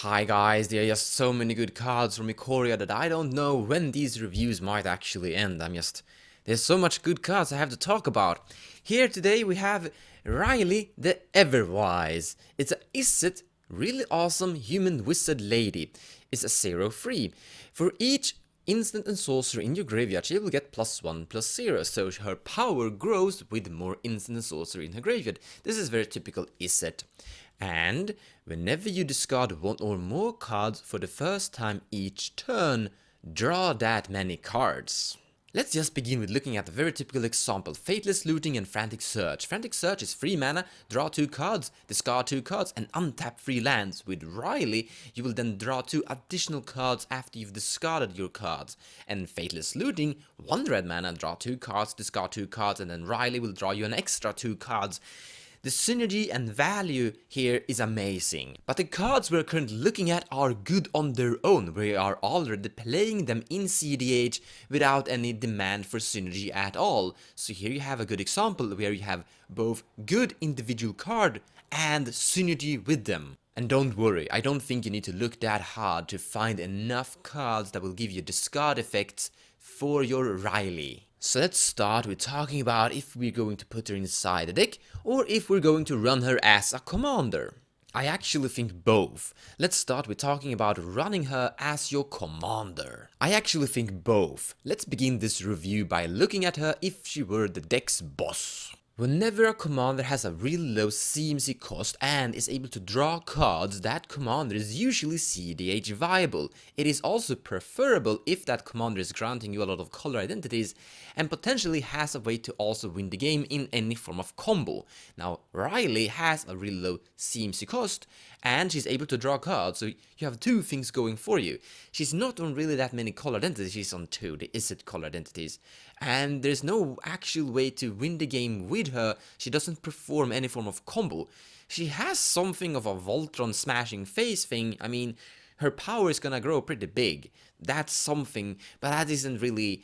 Hi guys, there are just so many good cards from Ikoria that I don't know when these reviews might actually end. There's so much good cards I have to talk about. Here today we have Reille the Everwise. It's a Izzet, really awesome human wizard lady. It's a 0/3. For each instant and sorcery in your graveyard, she will get +1/+0, so her power grows with more instant and sorcery in her graveyard. This is very typical Izzet. And whenever you discard one or more cards for the first time each turn, draw that many cards. Let's just begin with looking at a very typical example: Faithless Looting and Frantic Search. Frantic Search is 3 mana, draw 2 cards, discard 2 cards, and untap 3 lands. With Reille, you will then draw 2 additional cards after you've discarded your cards. And Faithless Looting, 1 red mana, draw 2 cards, discard 2 cards, and then Reille will draw you an extra 2 cards. The synergy and value here is amazing, but the cards we're currently looking at are good on their own. We are already playing them in cEDH without any demand for synergy at all. So here you have a good example where you have both good individual card and synergy with them. And don't worry, I don't think you need to look that hard to find enough cards that will give you discard effects for your Reille. So let's start with talking about if we're going to put her inside the deck or if we're going to run her as a commander. I actually think both. Let's start with talking about running her as your commander. I actually think both. Let's begin this review by looking at her if she were the deck's boss. Whenever a commander has a really low CMC cost and is able to draw cards, that commander is usually cEDH viable. It is also preferable if that commander is granting you a lot of color identities and potentially has a way to also win the game in any form of combo. Now, Reille has a really low CMC cost and she's able to draw cards, so you have 2 things going for you. She's not on really that many color identities, she's on 2, the Izzet color identities. And there's no actual way to win the game with her. She doesn't perform any form of combo. She has something of a Voltron smashing face thing. I mean, her power is gonna grow pretty big. That's something, but that isn't really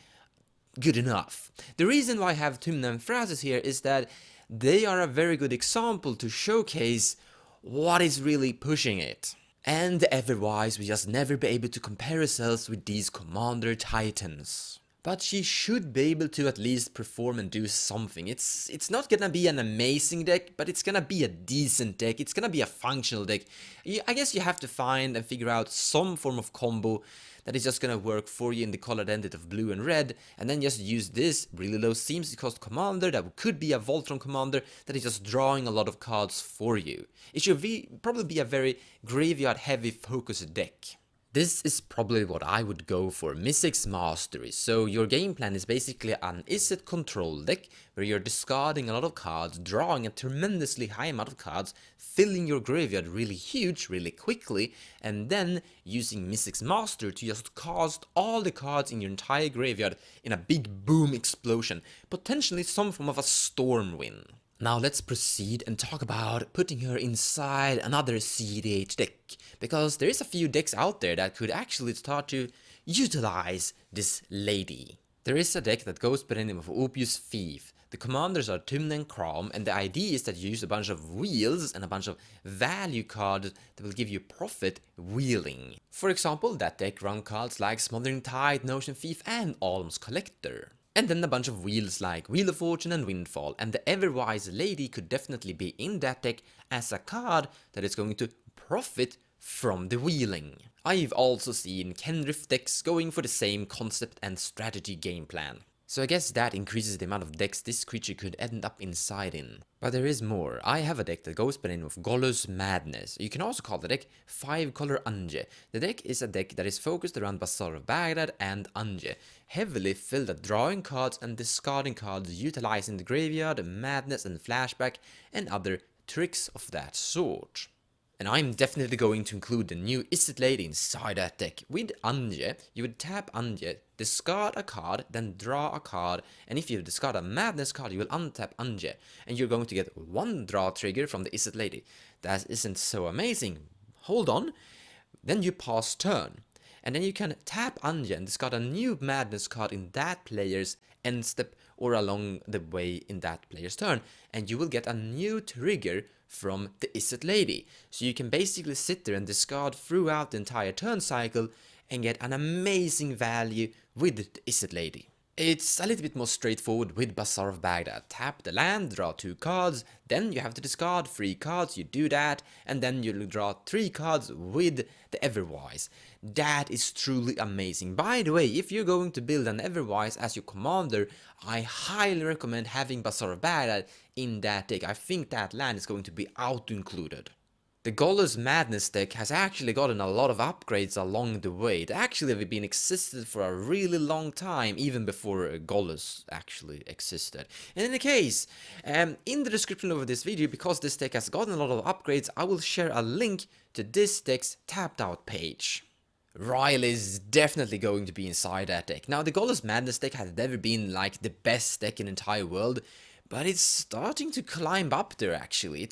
good enough. The reason why I have Tymna and Phrases here is that they are a very good example to showcase what is really pushing it. And otherwise, we just never be able to compare ourselves with these commander titans. But she should be able to at least perform and do something. It's not gonna be an amazing deck, but it's gonna be a decent deck. It's gonna be a functional deck. I guess you have to find and figure out some form of combo that is just gonna work for you in the color identity of blue and red, and then just use this really low CMC cost commander that could be a Voltron commander that is just drawing a lot of cards for you. It should probably be a very graveyard heavy focused deck. This is probably what I would go for, Mystic's Mastery. So your game plan is basically an Izzet control deck where you're discarding a lot of cards, drawing a tremendously high amount of cards, filling your graveyard really huge, really quickly, and then using Mystic's Master to just cast all the cards in your entire graveyard in a big boom explosion, potentially some form of a Stormwind. Now let's proceed and talk about putting her inside another cEDH deck, because there is a few decks out there that could actually start to utilize this lady. There is a deck that goes by the name of Opius Thief. The commanders are Tymna and Crom, and the idea is that you use a bunch of wheels and a bunch of value cards that will give you profit wheeling. For example, that deck run cards like Smothering Tide, Notion Thief, and Alms Collector. And then a bunch of wheels like Wheel of Fortune and Windfall, and the Everwise Lady could definitely be in that deck as a card that is going to profit from the wheeling. I've also seen Kenrith decks going for the same concept and strategy game plan. So I guess that increases the amount of decks this creature could end up inside in. But there is more. I have a deck that goes by the name of Golos Madness. You can also call the deck 5-color Anje. The deck is a deck that is focused around Bazaar of Baghdad and Anje, heavily filled at drawing cards and discarding cards, utilizing the graveyard, madness and flashback, and other tricks of that sort. And I'm definitely going to include the new Izzet Lady inside that deck. With Anje, you would tap Anje, discard a card, then draw a card, and if you discard a Madness card, you will untap Anje, and you're going to get 1 draw trigger from the Izzet Lady. That isn't so amazing. Hold on. Then you pass turn, and then you can tap Anje and discard a new Madness card in that player's end step or along the way in that player's turn, and you will get a new trigger from the Izzet lady. So you can basically sit there and discard throughout the entire turn cycle and get an amazing value with the Izzet lady. It's a little bit more straightforward with Bazaar of Baghdad. Tap the land, draw 2 cards, then you have to discard 3 cards, you do that, and then you'll draw 3 cards with the everwise. That is truly amazing. By the way, if you're going to build an everwise as your commander, I highly recommend having Bazaar of Baghdad in that deck. I think that land is going to be auto-included. The Golos Madness deck has actually gotten a lot of upgrades along the way. It actually have been existed for a really long time, even before Golos actually existed. And in any case, in the description of this video, because this deck has gotten a lot of upgrades, I will share a link to this deck's tapped out page. Reille is definitely going to be inside that deck. Now, the Golos Madness deck has never been like the best deck in the entire world, but it's starting to climb up there actually.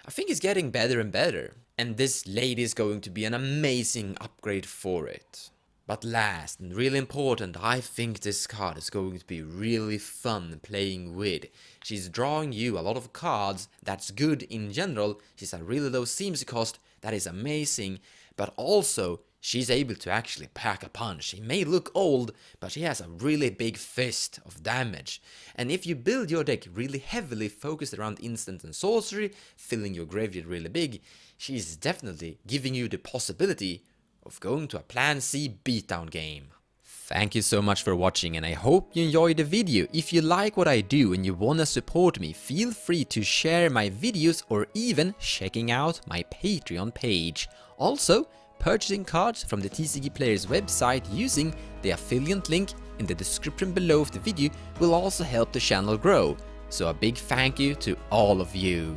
I think it's getting better and better, and this lady is going to be an amazing upgrade for it. But last and really important, I think this card is going to be really fun playing with. She's drawing you a lot of cards, that's good in general. She's a really low CMC cost, that is amazing, but also she's able to actually pack a punch. She may look old, but she has a really big fist of damage. And if you build your deck really heavily focused around instant and sorcery, filling your graveyard really big, she's definitely giving you the possibility of going to a Plan C beatdown game. Thank you so much for watching, and I hope you enjoyed the video. If you like what I do and you wanna support me, feel free to share my videos or even checking out my Patreon page. Also, purchasing cards from the TCG Players website using the affiliate link in the description below of the video will also help the channel grow. So a big thank you to all of you.